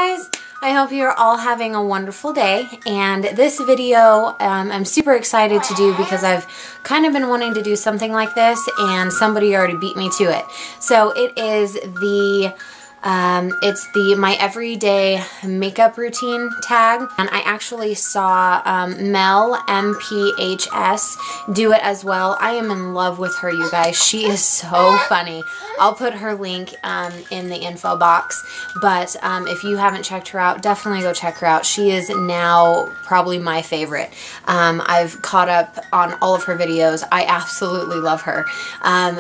guys! I hope you're all having a wonderful day, and this video I'm super excited to do because I've kind of been wanting to do something like this and somebody already beat me to it. So it is my everyday makeup routine tag, and I actually saw Mel MPHS do it as well. I am in love with her, you guys. She is so funny. I'll put her link in the info box, but if you haven't checked her out, definitely go check her out. She is now probably my favorite. I've caught up on all of her videos. I absolutely love her.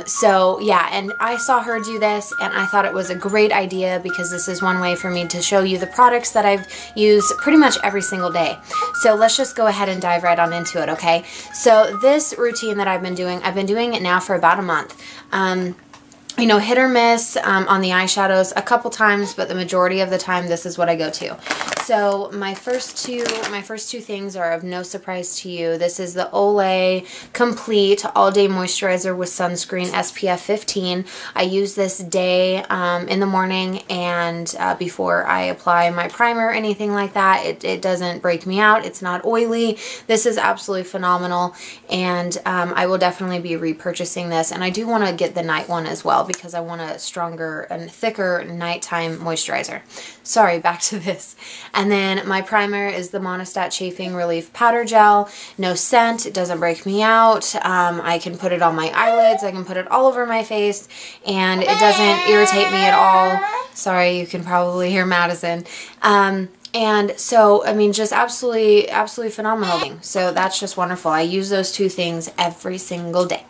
So yeah, and I saw her do this and I thought it was a great idea because this is one way for me to show you the products that I've used pretty much every single day. So let's just go ahead and dive right on into it, okay? So this routine that I've been doing it now for about a month. You know, hit or miss on the eyeshadows a couple times, but the majority of the time this is what I go to. So my first two things are of no surprise to you. This is the Olay Complete All Day Moisturizer with Sunscreen SPF 15. I use this day in the morning and before I apply my primer or anything like that. It doesn't break me out. It's not oily. This is absolutely phenomenal, and I will definitely be repurchasing this, and I do want to get the night one as well because I want a stronger and thicker nighttime moisturizer. Sorry, back to this. And then my primer is the Monistat Chafing Relief Powder Gel. No scent, it doesn't break me out. I can put it on my eyelids, I can put it all over my face, and it doesn't irritate me at all. Sorry, you can probably hear Madison. And so, I mean, just absolutely phenomenal. So that's just wonderful. I use those two things every single day.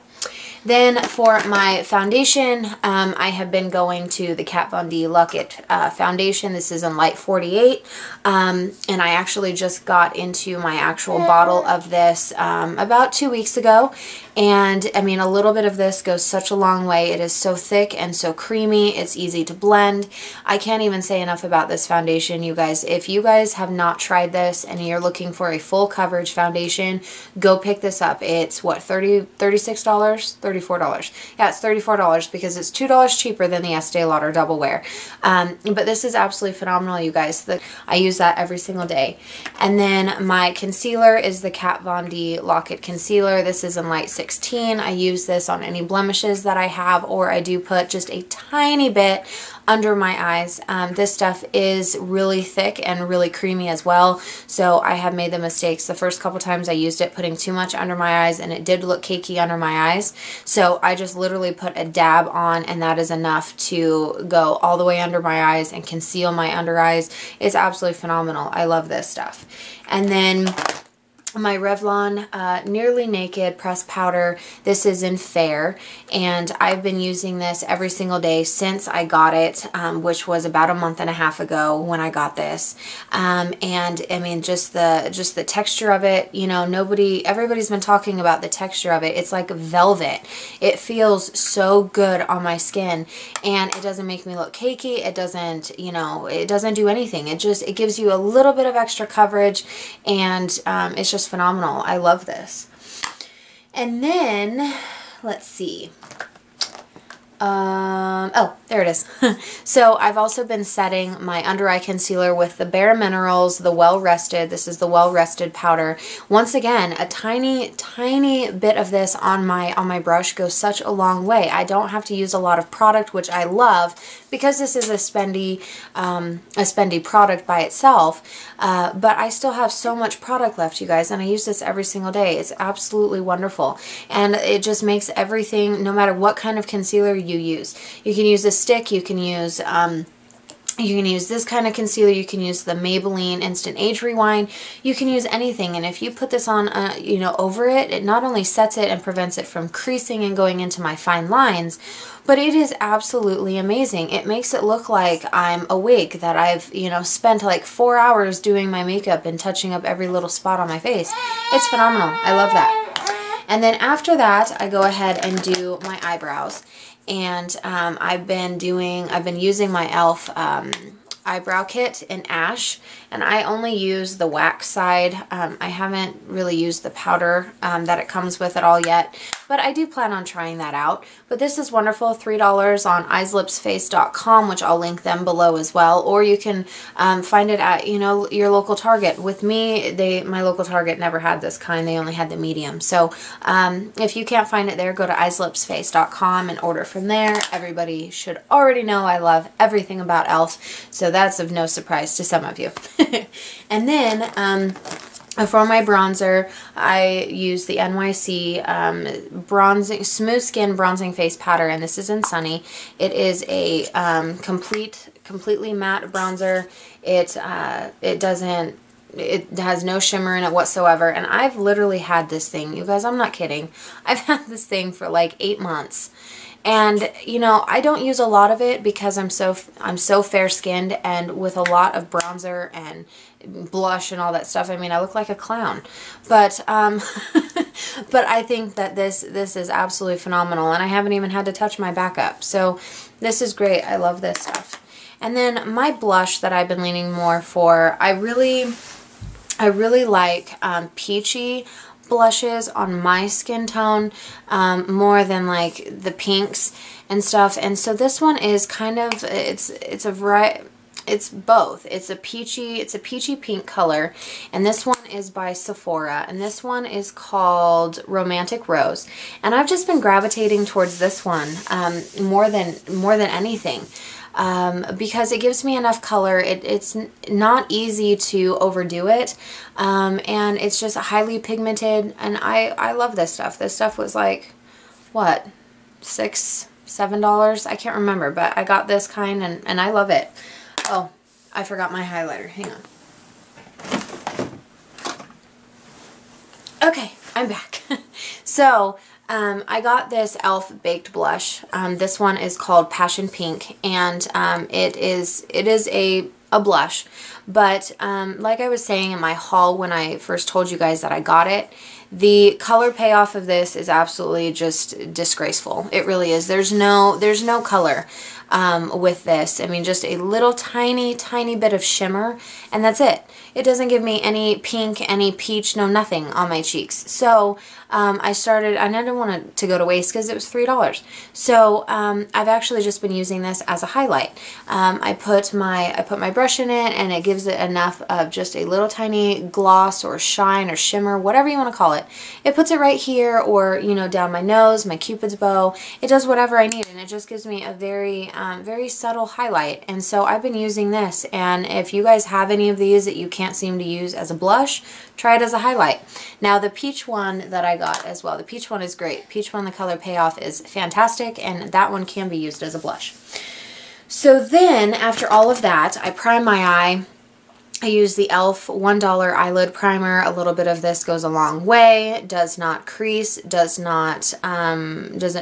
Then for my foundation, I have been going to the Kat Von D Lock-It foundation. This is in Light 48, and I actually just got into my actual bottle of this about 2 weeks ago. And I mean, a little bit of this goes such a long way. It is so thick and so creamy. It's easy to blend. I can't even say enough about this foundation, you guys. If you guys have not tried this and you're looking for a full coverage foundation, go pick this up. It's what, $36? $34. Yeah, it's $34 because it's $2 cheaper than the Estee Lauder Double Wear. But this is absolutely phenomenal, you guys. I use that every single day. And then my concealer is the Kat Von D Lock-It Concealer. This is in Light 16. I use this on any blemishes that I have, or I do put just a tiny bit under my eyes. This stuff is really thick and really creamy as well, so I have made the mistakes the first couple times I used it putting too much under my eyes, and it did look cakey under my eyes. So I just literally put a dab on, and that is enough to go all the way under my eyes and conceal my under eyes. It's absolutely phenomenal. I love this stuff. And then my Revlon Nearly Naked Pressed Powder. This is in Fair, and I've been using this every single day since I got it, which was about a month and a half ago when I got this. And I mean, just the texture of it, you know, everybody's been talking about the texture of it. It's like velvet. It feels so good on my skin, and it doesn't make me look cakey. It doesn't, you know, it doesn't do anything. It gives you a little bit of extra coverage, and it's just phenomenal. I love this. And then let's see. Oh, there it is. So I've also been setting my under eye concealer with the Bare Minerals, the Well Rested. This is the Well Rested powder. Once again, a tiny bit of this on my brush goes such a long way. I don't have to use a lot of product, which I love because this is a spendy product by itself. But I still have so much product left, you guys, and I use this every single day. It's absolutely wonderful, and it just makes everything, no matter what kind of concealer you use. You can use a stick, you can use this kind of concealer, you can use the Maybelline Instant Age Rewind, you can use anything, and if you put this on, you know, over it, it not only sets it and prevents it from creasing and going into my fine lines, but it is absolutely amazing. It makes it look like I'm awake, that I've, you know, spent like 4 hours doing my makeup and touching up every little spot on my face. It's phenomenal. I love that. And then after that, I go ahead and do my eyebrows. And I've been using my e.l.f. eyebrow kit in Ash, and I only use the wax side. I haven't really used the powder that it comes with at all yet, but I do plan on trying that out. But this is wonderful, $3 on eyeslipsface.com, which I'll link them below as well, or you can find it at, you know, your local Target. With me, my local Target never had this kind, they only had the medium. So if you can't find it there, go to eyeslipsface.com and order from there. Everybody should already know I love everything about e.l.f., so that's of no surprise to some of you. And then for my bronzer, I use the NYC bronzing smooth skin bronzing face powder, and this is in Sunny. It is a completely matte bronzer. It has no shimmer in it whatsoever, and I've literally had this thing, you guys, I'm not kidding. I've had this thing for like 8 months. And, you know, I don't use a lot of it because I'm so fair-skinned, and with a lot of bronzer and blush and all that stuff, I mean, I look like a clown. But but I think that this is absolutely phenomenal, and I haven't even had to touch my backup. So this is great. I love this stuff. And then my blush that I've been leaning more for, I really like peachy blushes on my skin tone more than like the pinks and stuff. And so this one is kind of, it's a variety, it's both. It's a peachy pink color, and this one is by Sephora, and this one is called Romantic Rose. And I've just been gravitating towards this one more than anything. Because it gives me enough color. It's not easy to overdo it, and it's just highly pigmented, and I love this stuff. This stuff was like, what, $6, $7? I can't remember, but I got this kind, and I love it. Oh, I forgot my highlighter. Hang on. Okay, I'm back. So, I got this e.l.f. baked blush. This one is called Passion Pink, and it is a blush. But like I was saying in my haul when I first told you guys that I got it, the color payoff of this is absolutely just disgraceful. It really is. There's no color with this. I mean, just a little tiny bit of shimmer, and that's it. It doesn't give me any pink, any peach, no nothing on my cheeks. So I started, and I didn't want it to go to waste because it was $3. So I've actually just been using this as a highlight. I put my brush in it, and it gives it enough of just a little tiny gloss or shine or shimmer, whatever you want to call it. It puts it right here, or, you know, down my nose, my cupid's bow. It does whatever I need, and it just gives me a very subtle highlight. And so I've been using this, and if you guys have any of these that you can't seem to use as a blush, try it as a highlight. Now the peach one that I got as well, the peach one is great. Peach one, the color payoff is fantastic, and that one can be used as a blush. So then after all of that, I prime my eye. I use the e.l.f. $1 eyelid primer. A little bit of this goes a long way. Does not crease, doesn't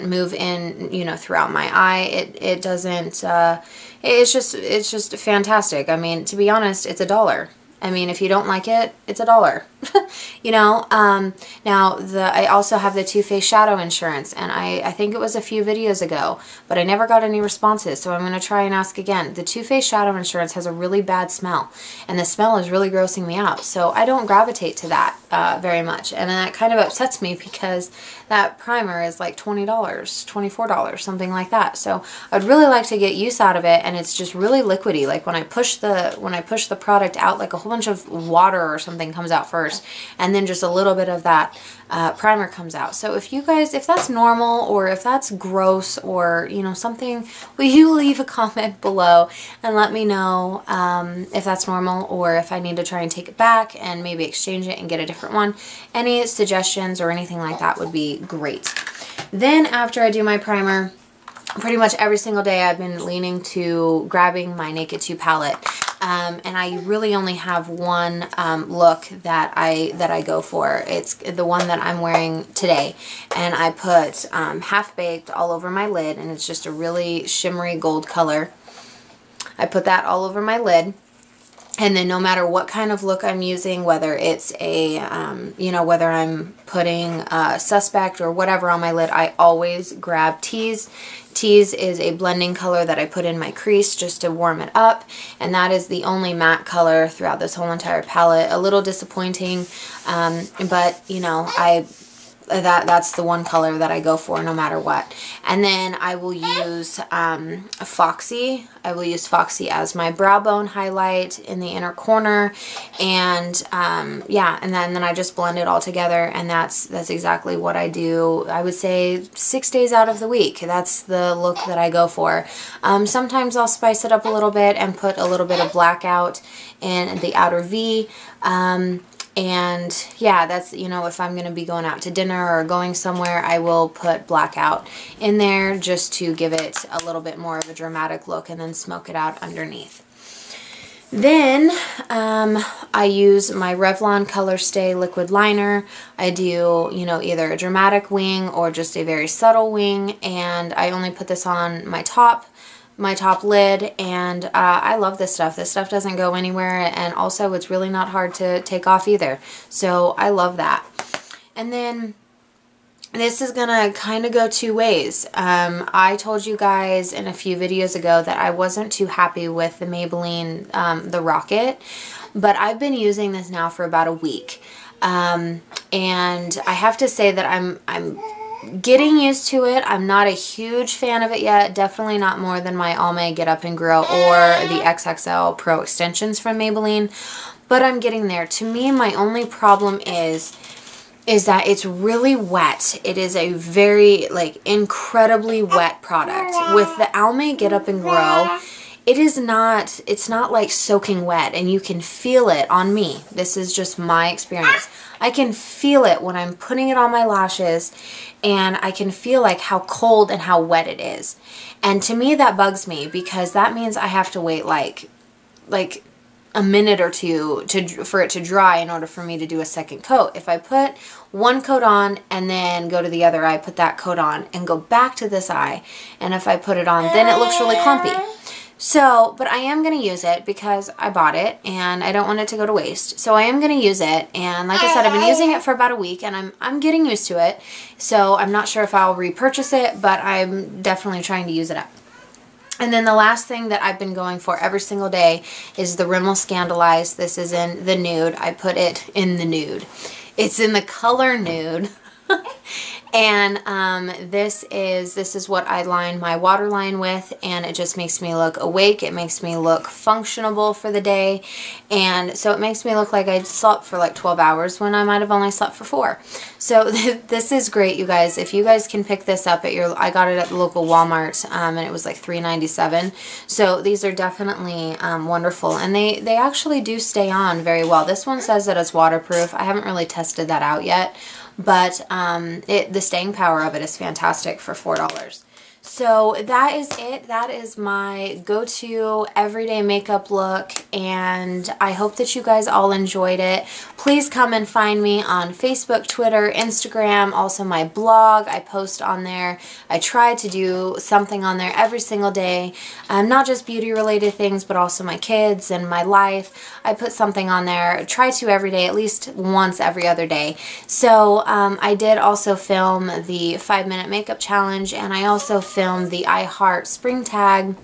move in, you know, throughout my eye. It doesn't, it's just fantastic. I mean, to be honest, it's $1. I mean, if you don't like it, it's $1. You know, now I also have the Too Faced Shadow Insurance, and I think it was a few videos ago, but I never got any responses, so I'm going to try and ask again. The Too Faced Shadow Insurance has a really bad smell, and the smell is really grossing me out, so I don't gravitate to that very much, and that kind of upsets me because that primer is like $20, $24, something like that. So I'd really like to get use out of it, and it's just really liquidy. Like when I push the product out, like a whole bunch of water or something comes out first, and then just a little bit of that primer comes out. So if you guys, if that's normal, or if that's gross, or, you know, something, will you leave a comment below and let me know if that's normal, or if I need to try and take it back and maybe exchange it and get a different one. Any suggestions or anything like that would be great. Then after I do my primer, pretty much every single day I've been leaning to grabbing my Naked 2 palette. And I really only have one look that I go for. It's the one that I'm wearing today, and I put Half Baked all over my lid, and it's just a really shimmery gold color. I put that all over my lid, And then no matter what kind of look I'm using, whether it's a, you know, whether I'm putting Suspect or whatever on my lid, I always grab Tease. Tease is a blending color that I put in my crease just to warm it up. And that is the only matte color throughout this whole entire palette. A little disappointing, but, you know, that's the one color that I go for no matter what. And then I will use Foxy. I will use Foxy as my brow bone highlight in the inner corner. And yeah, and then I just blend it all together, and that's exactly what I do. I would say 6 days out of the week. That's the look that I go for. Sometimes I'll spice it up a little bit and put a little bit of blackout in the outer V. And yeah, that's, you know, if I'm going to be going out to dinner or going somewhere, I will put blackout in there just to give it a little bit more of a dramatic look, and then smoke it out underneath. Then I use my Revlon Color Stay liquid liner. I do, you know, either a dramatic wing or just a very subtle wing, and I only put this on my top lid, and I love this stuff. This stuff doesn't go anywhere, and also it's really not hard to take off either. So I love that. And then this is gonna kind of go two ways. I told you guys in a few videos ago that I wasn't too happy with the Maybelline the Rocket, but I've been using this now for about a week, and I have to say that I'm getting used to it. I'm not a huge fan of it yet. Definitely not more than my Olay Get Up and Grow or the XXL Pro extensions from Maybelline, but I'm getting there. To me, my only problem is that it's really wet. It is a very, like, incredibly wet product. With the Olay Get Up and Grow, it's not like soaking wet, and you can feel it on me. This is just my experience. I can feel it when I'm putting it on my lashes, and I can feel like how cold and how wet it is. And to me, that bugs me, because that means I have to wait like a minute or two for it to dry in order for me to do a second coat. If I put one coat on and then go to the other eye, put that coat on, and go back to this eye, and if I put it on, then it looks really clumpy. So, but I am going to use it because I bought it and I don't want it to go to waste. So I am going to use it, and like I said, I've been using it for about a week, and I'm getting used to it. So I'm not sure if I'll repurchase it, but I'm definitely trying to use it up. And then the last thing that I've been going for every single day is the Rimmel Scanaleyes. This is in the Nude. I put it in the Nude. It's in the color Nude. And this is what I line my waterline with, and it just makes me look awake. It makes me look functionable for the day, and so it makes me look like I slept for like 12 hours when I might have only slept for 4. So this is great, you guys. If you guys can pick this up at I got it at the local Walmart, and it was like $3.97. So these are definitely wonderful, and they actually do stay on very well. This one says that it's waterproof. I haven't really tested that out yet, but the staying power of it is fantastic for $4. So that is it. That is my go-to everyday makeup look, and I hope that you guys all enjoyed it. Please come and find me on Facebook, Twitter, Instagram, also my blog. I post on there. I try to do something on there every single day, not just beauty-related things, but also my kids and my life. I put something on there. I try to every day, at least once every other day. So I did also film the 5-minute makeup challenge, and I also filmed the I Heart spring tag.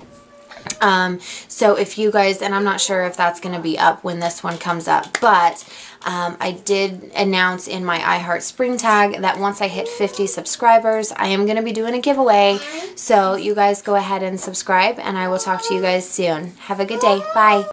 So if you guys, and I'm not sure if that's going to be up when this one comes up, but I did announce in my I Heart spring tag that once I hit 50 subscribers, I am going to be doing a giveaway. So you guys go ahead and subscribe, and I will talk to you guys soon. Have a good day. Bye.